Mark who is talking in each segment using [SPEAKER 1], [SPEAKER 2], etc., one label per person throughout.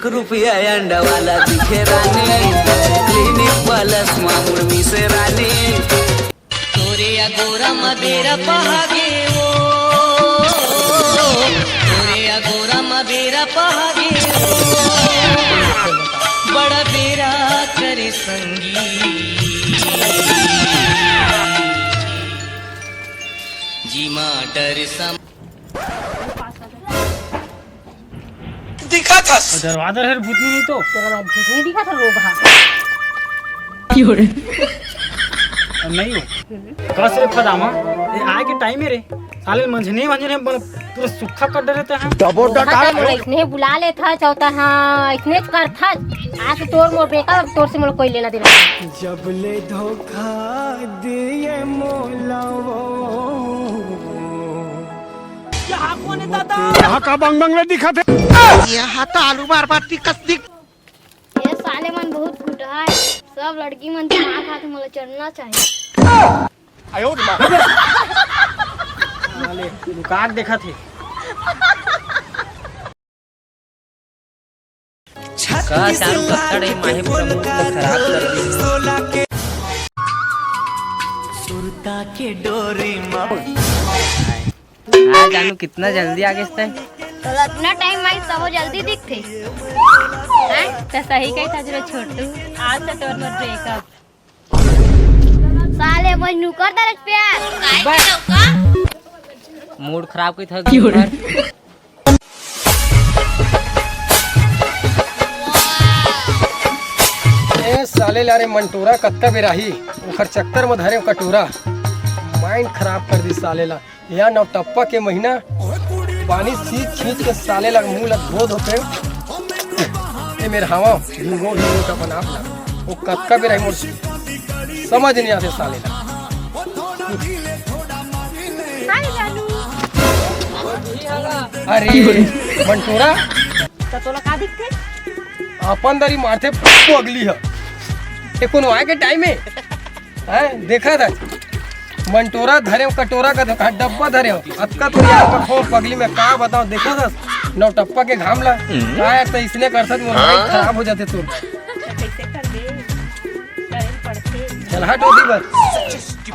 [SPEAKER 1] रुपया अंडा वाला दिखे रानी, क्लिनिक प्लस मामूल मी से रानी, तोरे या गोरा मदेरा पहागे वो, तोरे या गोरा मदेरा पहागे वो, बड़ा बेरा करे संगी जीमा डर सम दिखा था
[SPEAKER 2] दरवाजा है भूतनी नहीं तो
[SPEAKER 3] तेरा भूतनी दिखा था लोग
[SPEAKER 2] नहीं हो कस रे फदामा ये आए के टाइम है रे साले मंझने पूरा सूखा कर रहता है
[SPEAKER 3] इसने बुला ले था चौथा हाँ इसने कर था आज तोर मोर बेकार तोर से मोर कोई लेना देना
[SPEAKER 2] जब ले धोखा दिए मोला वो यहाँ कौन है दादा यहाँ का बंगला दिखा थे यहाँ तो आलू बार बार टिकस दिख
[SPEAKER 3] ये साले मन बहुत फुटा है सब लड़की मन दिमाग हाथ मोला चढ़ना चाहिए
[SPEAKER 2] आयो साले दुकान देखा थे
[SPEAKER 1] का चारू कत्तड़े माहे प्रमुख खराब कर दी सुरता के डोरी माँ जानू कितना जल्दी आ गए तो
[SPEAKER 3] इतना टाइम आई सब जल्दी दिखते हैं तो सही कही था जरा छोटू आज से तोर मोर ब्रेकअप साले मजनू कर दरज प्यार
[SPEAKER 1] मूड खराब कोई था
[SPEAKER 2] ए साले लारे मंटोरा कत्ता बेराही ओखर चक्कर में धरे कटोरा माइंड खराब कर दी साले ला या नवटप्पा के महीना पानी खींच के साले ला मुंह ला धो धो के ये मेरे हवा भिंगो भिंगो का बना अपना वो कत्ता बेराही मोर समझ नहीं आते साले ला अरे मंटोरा
[SPEAKER 3] तो तोला का दिखते
[SPEAKER 2] अपन दरी माथे पगली है ये कौन आए के टाइम में हैं देखा था मंटोरा धरे कटोरा का डब्बा धरे अक्का तो यार को पगली में का बताओ देखा था नौटप्पा के घाम ला यार तो इसने कर सकते मोर माइंड खराब हो जाते तू
[SPEAKER 3] कैसे कर दे करे पड़ते
[SPEAKER 2] चल हट ओदी बस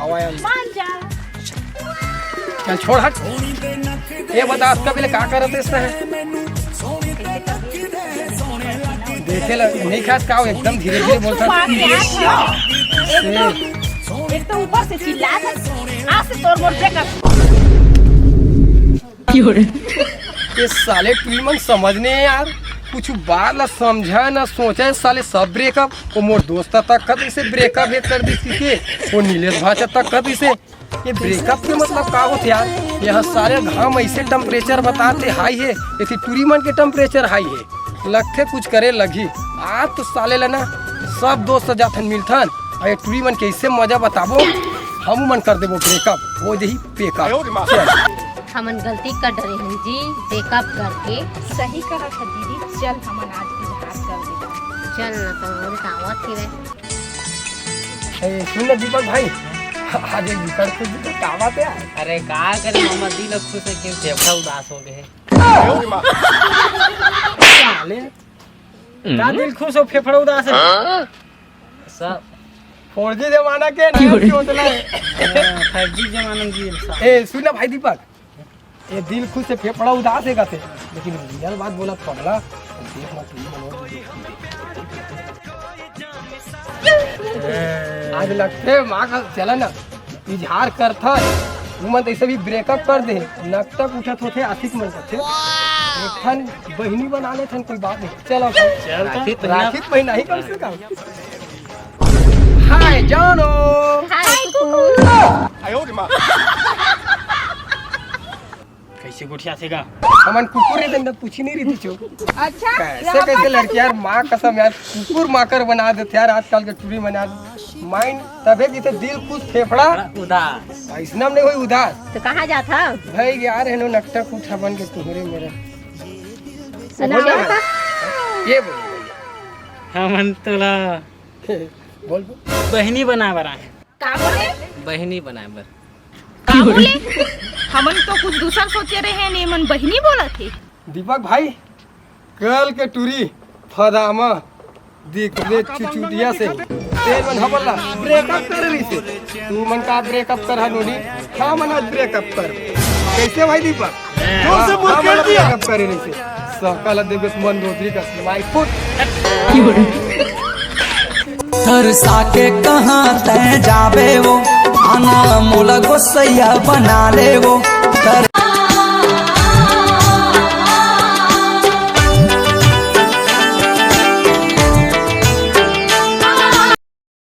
[SPEAKER 2] आवाज
[SPEAKER 3] मान जा
[SPEAKER 2] चल छोड़ हट ये बता उसका पहले का करते इसने देखे ला नहीं खास का एकदम धीरे धीरे बोलता
[SPEAKER 3] एक तो ऊपर से चिल्ला था आज से तोर मोर ब्रेकअप
[SPEAKER 2] ये साले ट्रीमन समझने यार कुछ बात ला समझा ना सोचा साले सब ब्रेकअप वो मोर दोस्त तक कद इसे ब्रेकअप है कर दी के वो नीलेश भाषा तक कद इसे ये ब्रेकअप के मतलब का होते यार यहाँ सारे घाम ऐसे टेम्परेचर बताते हाई है ऐसे टूरीमन के टेम्परेचर हाई है लगते कुछ करे लगी आज तो साले लेना सब दोस्त जाथन मिलथन अरे टूरी मन कैसे मजा बताबो हम मन कर देबो ब्रेकअप वो यही पेकअप
[SPEAKER 3] हमन गलती कर रहे हैं जी ब्रेकअप करके सही कहा था दीदी चल हमन आज इजहार कर दे चल ना तो मोर दावत थी रे
[SPEAKER 2] सुन दीपक भाई आज एक विकर को दावत है
[SPEAKER 1] अरे का करे मामा दिल खुश है क्यों फेफड़ा उदास हो गए
[SPEAKER 2] साले का दिल खुश हो फेफड़ा उदास है
[SPEAKER 1] सब
[SPEAKER 2] 4G जमाना के नहीं चोटला है
[SPEAKER 1] 5G जमाना जी
[SPEAKER 2] ए सुन ना भाई दीपक ये दिल खुश से फेफड़ा उदास है कहते लेकिन रियल बात बोला पगला देख मत आज लगते माँ का चला ना इजहार करता मन ऐसे भी ब्रेकअप कर दे नकटक उठत होते आशिक मन करते एक ठन बहिनी बना ले ठन कोई बात नहीं चलो राखी महीना ही कम से कम हाय जानो
[SPEAKER 3] हाय
[SPEAKER 2] कैसे गुठिया थे का हमन कुकुर रे दंड पूछी नहीं रही थी चो
[SPEAKER 3] अच्छा
[SPEAKER 2] कैसे लड़की यार माँ कसम यार कुकुर माकर बना देते यार आजकल के टूरी मना माइंड तबे जिसे दिल खुश फेफड़ा
[SPEAKER 1] उदास
[SPEAKER 2] ऐसा नहीं हुई उदास
[SPEAKER 3] तो कहाँ जाता
[SPEAKER 2] भाई यार है नो नकटा कुठा बन के तुम्हारे मेरा ये बोल
[SPEAKER 1] हमन तोला
[SPEAKER 2] बोल
[SPEAKER 1] बहनी बना बरा
[SPEAKER 3] का बोले
[SPEAKER 1] बहनी बनाए बर
[SPEAKER 3] का बोले हमन तो कुछ दूसरा सोचे रहे हैं नहीं मन बहनी बोला थे
[SPEAKER 2] दीपक भाई कल के टूरी फदामा देख ले चुचुटिया से तेल मन हमला ब्रेकअप कर रही से तू मन का ब्रेकअप कर हनुनी हाँ मन आज ब्रेकअप कर कैसे भाई दीपक जोर से बोल कर दिया ब्रेकअप कर रही से सहकाला देवेश मन रोधरी का माय फुट
[SPEAKER 4] तरसा के कहाँ तय जावे वो आना मोला गोसैया बना ले वो